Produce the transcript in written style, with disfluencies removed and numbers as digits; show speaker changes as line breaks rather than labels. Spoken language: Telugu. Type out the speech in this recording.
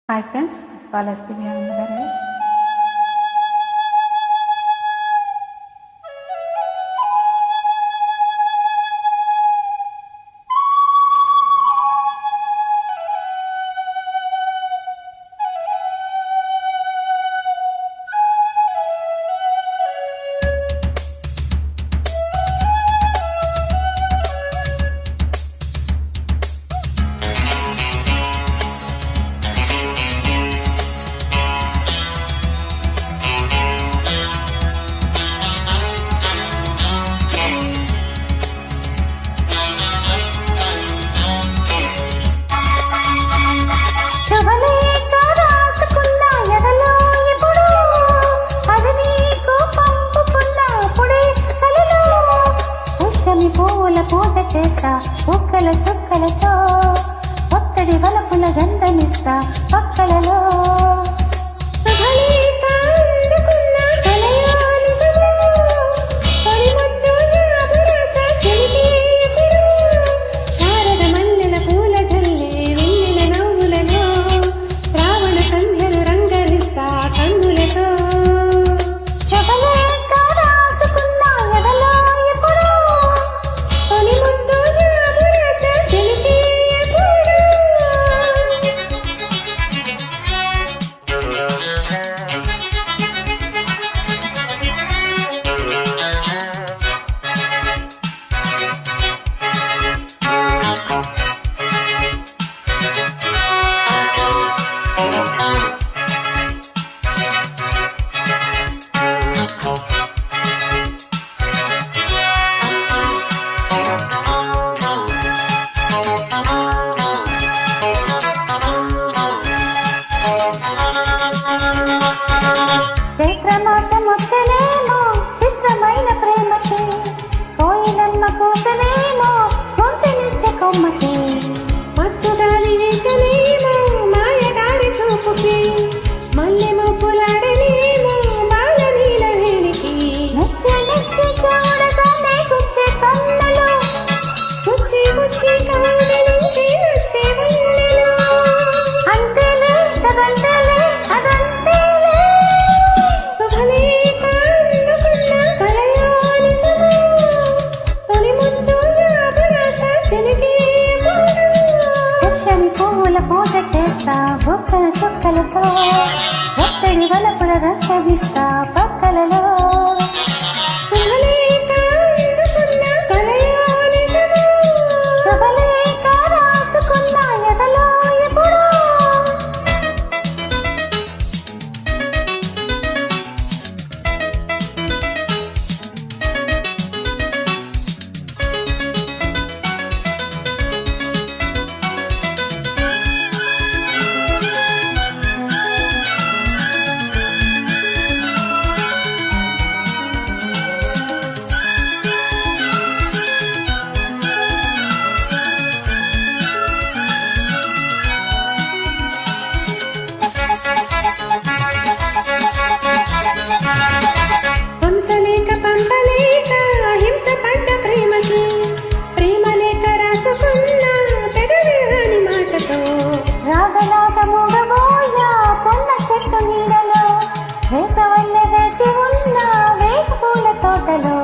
Hi friends, as well as the పూజ చేస్తా ఒక్కల చుక్కలతో ఒత్తడి వలపుల గంధమిస్తా పక్కలలో చైత్రమాసం వచ్చనేమో చిత్రమైన ప్రేమకి కోయిలమ్మ కూతనేమో గొంతునిచ్చే కొమ్మకి మత్తుగాలి వీచనేమో మాయగారి చూపుకి మల్లె మోపులాడనేమో మాల నీల వేడికి నచ్చే నచ్చే చూడగానే గుచ్చే కన్నులు గుచ్చి గుచ్చి కౌలి నుంచి వచ్చే వన్నెలు అంతేలే కదంతేలే అదంతేలే పూజ చేస్తా బొక్కల చుక్కలతో ఒత్తడి వలపుల రక్షగిస్తా పక్కలలో వేసవల్లె వేచి ఉన్న వేట పూల తోటలో